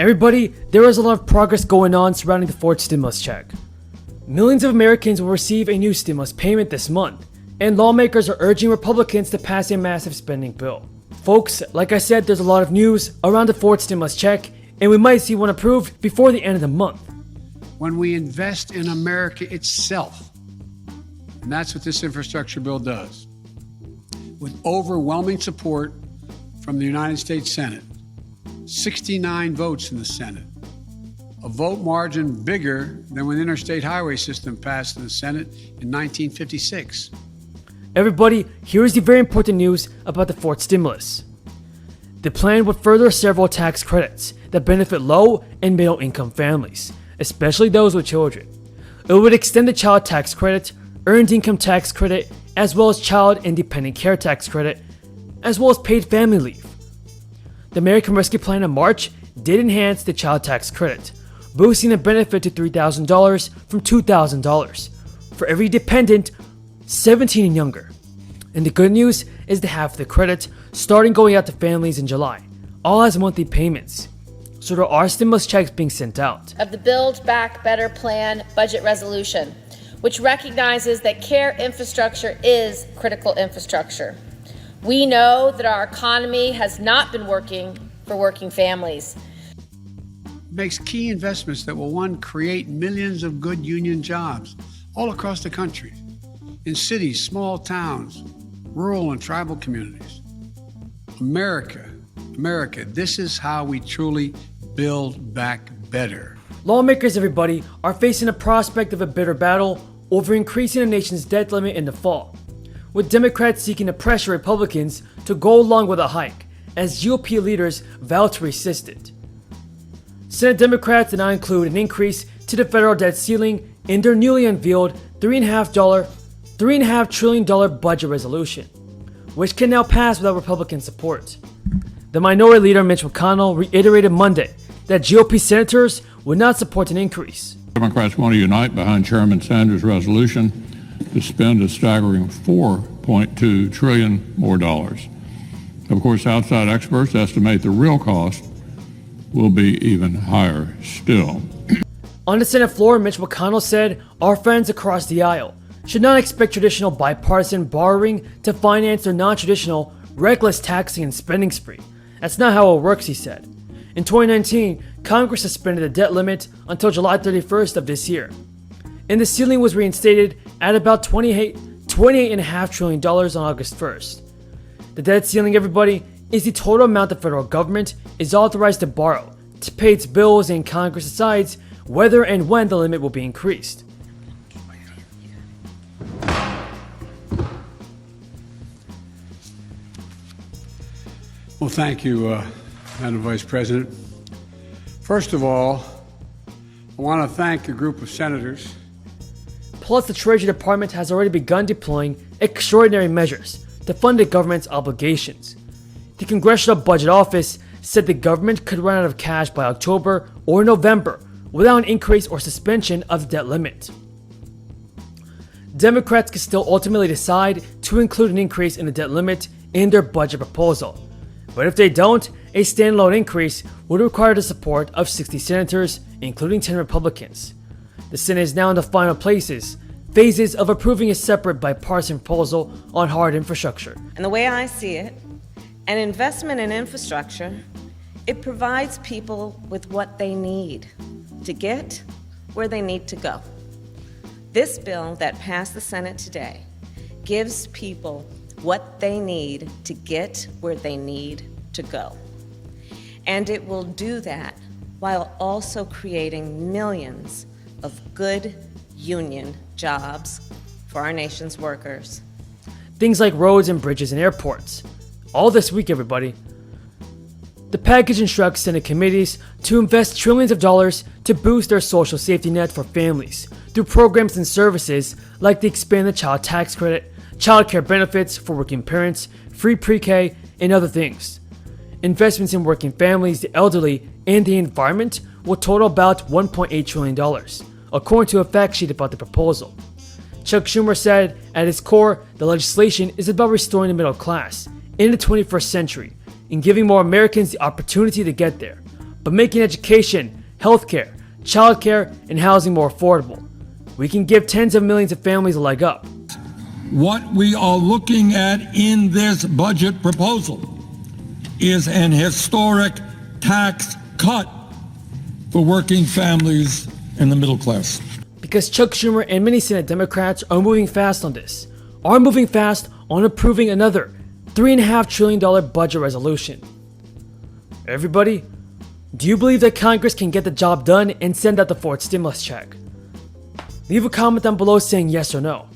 Everybody, there is a lot of progress going on surrounding the fourth stimulus check. Millions of Americans will receive a new stimulus payment this month, and lawmakers are urging Republicans to pass a massive spending bill. Folks, like I said, there's a lot of news around the fourth stimulus check, and we might see one approved before the end of the month. When we invest in America itself, and that's what this infrastructure bill does, with overwhelming support from the United States Senate, 69 votes in the Senate, a vote margin bigger than when the interstate highway system passed in the Senate in 1956. Everybody, here is the very important news about the fourth stimulus. The plan would further several tax credits that benefit low and middle income families, especially those with children. It would extend the child tax credit, earned income tax credit, as well as child and dependent care tax credit, as well as paid family leave. The American Rescue Plan in March did enhance the child tax credit, boosting the benefit to $3,000 from $2,000 for every dependent 17 and younger. And the good news is to have the credit starting going out to families in July, all as monthly payments. So there are stimulus checks being sent out. Of the Build Back Better Plan budget resolution, which recognizes that care infrastructure is critical infrastructure. We know that our economy has not been working for working families. It makes key investments that will, one, create millions of good union jobs all across the country, in cities, small towns, rural and tribal communities. America, this is how we truly build back better. Lawmakers, everybody, are facing the prospect of a bitter battle over increasing the nation's debt limit in the fall, with Democrats seeking to pressure Republicans to go along with a hike, as GOP leaders vow to resist it. Senate Democrats did not include an increase to the federal debt ceiling in their newly unveiled $3.5 trillion budget resolution, which can now pass without Republican support. The minority leader Mitch McConnell reiterated Monday that GOP senators would not support an increase. Democrats want to unite behind Chairman Sanders' resolution to spend a staggering $4.2 trillion more dollars. Of course, outside experts estimate the real cost will be even higher still. On the Senate floor, Mitch McConnell said our friends across the aisle should not expect traditional bipartisan borrowing to finance their non-traditional, reckless taxing and spending spree. That's not how it works, he said. In 2019, Congress suspended the debt limit until July 31st of this year, and the ceiling was reinstated at about $28.5 trillion on August 1st. The debt ceiling, everybody, is the total amount the federal government is authorized to borrow to pay its bills, and Congress decides whether and when the limit will be increased. Well, thank you, Madam Vice President. First of all, I want to thank a group of senators. Plus, the Treasury Department has already begun deploying extraordinary measures to fund the government's obligations. The Congressional Budget Office said the government could run out of cash by October or November without an increase or suspension of the debt limit. Democrats could still ultimately decide to include an increase in the debt limit in their budget proposal. But if they don't, a standalone increase would require the support of 60 senators, including 10 Republicans. The Senate is now in the final phases of approving a separate bipartisan proposal on hard infrastructure. And the way I see it, an investment in infrastructure, it provides people with what they need to get where they need to go. This bill that passed the Senate today gives people what they need to get where they need to go. And it will do that while also creating millions of good union jobs for our nation's workers. Things like roads and bridges and airports. All this week, everybody. The package instructs Senate committees to invest trillions of dollars to boost their social safety net for families through programs and services like the expanded child tax credit, child care benefits for working parents, free pre-K, and other things. Investments in working families, the elderly, and the environment will total about $1.8 trillion, according to a fact sheet about the proposal. Chuck Schumer said, at its core, the legislation is about restoring the middle class in the 21st century and giving more Americans the opportunity to get there, but making education, healthcare, childcare, and housing more affordable. We can give tens of millions of families a leg up. What we are looking at in this budget proposal is an historic tax cut for working families and the middle class. Because Chuck Schumer and many Senate Democrats are moving fast on this, are moving fast on approving another $3.5 trillion budget resolution. Everybody, do you believe that Congress can get the job done and send out the fourth stimulus check? Leave a comment down below saying yes or no.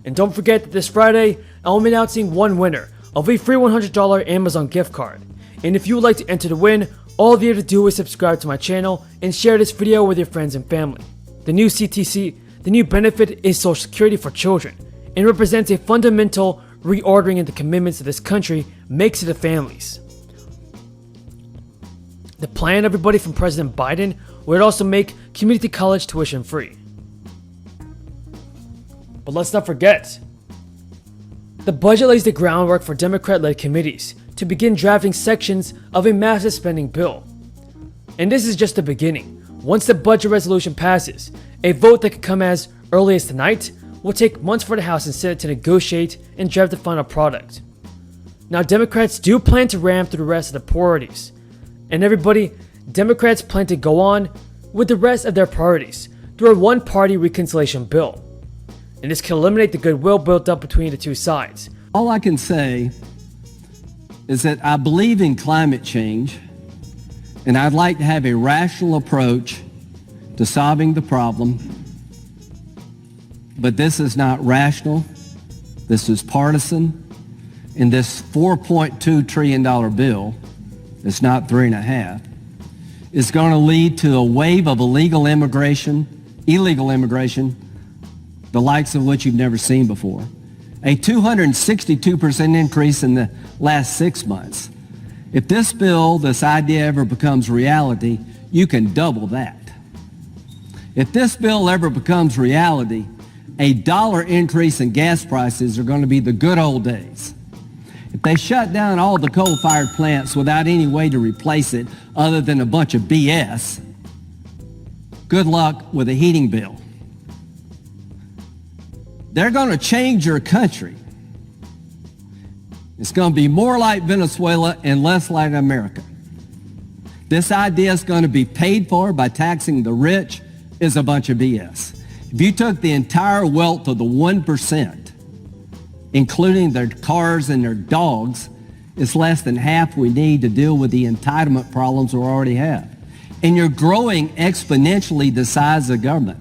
And don't forget that this Friday, I'll be announcing one winner of a free $100 Amazon gift card. And if you would like to enter the win, all you have to do is subscribe to my channel and share this video with your friends and family. The new CTC, the new benefit, is Social Security for children and represents a fundamental reordering of the commitments that this country makes to the families. The plan, everybody, from President Biden would also make community college tuition free. But let's not forget, the budget lays the groundwork for Democrat-led committees to begin drafting sections of a massive spending bill. And this is just the beginning. Once the budget resolution passes, a vote that could come as early as tonight will take months for the House and Senate to negotiate and draft the final product. Now, Democrats do plan to ram through the rest of the priorities. And everybody, Democrats plan to go on with the rest of their priorities through a one-party reconciliation bill. And this can eliminate the goodwill built up between the two sides. All I can say is that I believe in climate change, and I'd like to have a rational approach to solving the problem. But this is not rational. This is partisan. And this $4.2 trillion bill, it's not 3.5, is going to lead to a wave of illegal immigration, the likes of which you've never seen before. A 262% increase in the last 6 months. If this bill, this idea ever becomes reality, you can double that. If this bill ever becomes reality, a $1 increase in gas prices are going to be the good old days. If they shut down all the coal-fired plants without any way to replace it other than a bunch of BS, good luck with a heating bill. They're going to change your country. It's going to be more like Venezuela and less like America. This idea is going to be paid for by taxing the rich is a bunch of BS. If you took the entire wealth of the 1%, including their cars and their dogs, it's less than half we need to deal with the entitlement problems we already have. And you're growing exponentially the size of government.